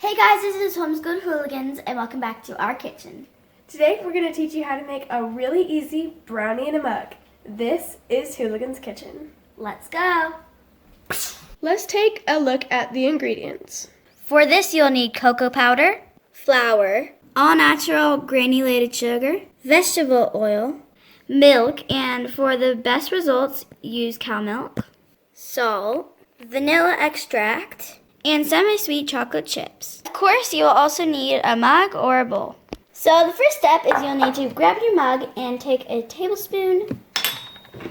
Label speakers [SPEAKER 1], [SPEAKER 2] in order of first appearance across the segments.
[SPEAKER 1] Hey guys, this is Homeschooled Hooligans and welcome back to our kitchen.
[SPEAKER 2] Today we're going to teach you how to make a really easy brownie in a mug. This is Hooligans Kitchen.
[SPEAKER 1] Let's go!
[SPEAKER 2] Let's take a look at the ingredients.
[SPEAKER 1] For this you'll need cocoa powder, flour, all-natural granulated sugar, vegetable oil, milk, and for the best results use cow milk, salt, vanilla extract, and semi-sweet chocolate chips. Of course, you will also need a mug or a bowl. So the first step is you'll need to grab your mug and take a tablespoon,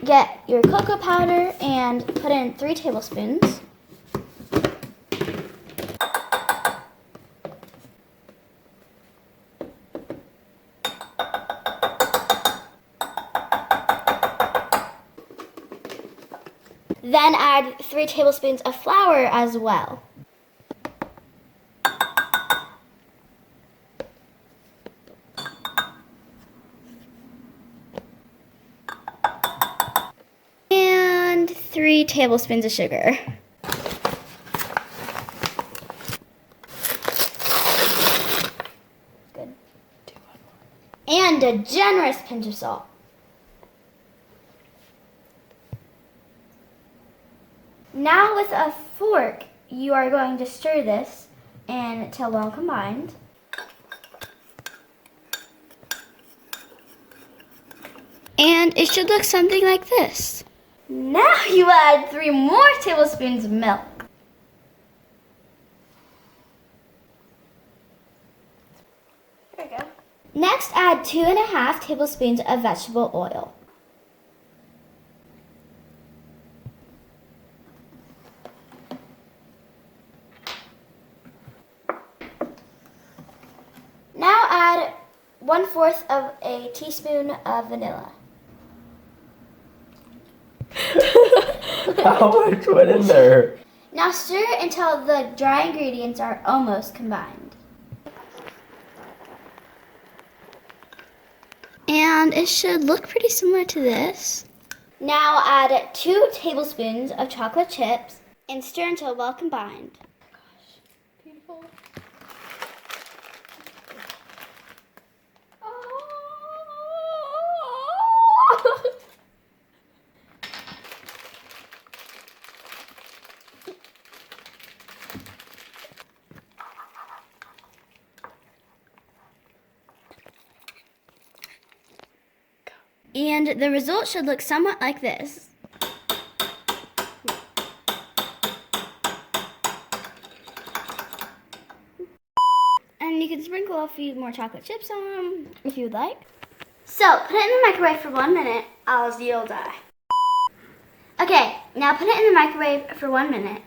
[SPEAKER 1] get your cocoa powder, and put in 3 tablespoons. Then add 3 tablespoons of flour as well. And 3 tablespoons of sugar. Good. And a generous pinch of salt. Now with a fork, you are going to stir this until well combined. And it should look something like this. Now you add 3 more tablespoons of milk.
[SPEAKER 2] There we go.
[SPEAKER 1] Next, add 2.5 tablespoons of vegetable oil. Now add 1/4 of a teaspoon of vanilla.
[SPEAKER 3] How much went in there?
[SPEAKER 1] Now stir until the dry ingredients are almost combined. And it should look pretty similar to this. Now add 2 tablespoons of chocolate chips and stir until well combined.
[SPEAKER 2] Beautiful.
[SPEAKER 1] And the result should look somewhat like this. And you can sprinkle a few more chocolate chips on them if you would like. So, put it in the microwave for 1 minute, else you'll die. Okay, now put it in the microwave for 1 minute.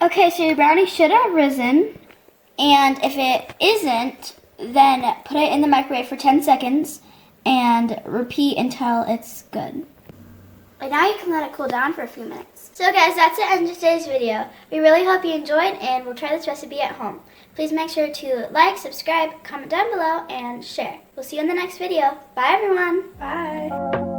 [SPEAKER 1] Okay, so your brownie should have risen, and if it isn't, then put it in the microwave for 10 seconds and repeat until it's good. And now you can let it cool down for a few minutes. So guys, that's the end of today's video. We really hope you enjoyed, and we'll try this recipe at home. Please make sure to like, subscribe, comment down below, and share. We'll see you in the next video. Bye everyone.
[SPEAKER 2] Bye.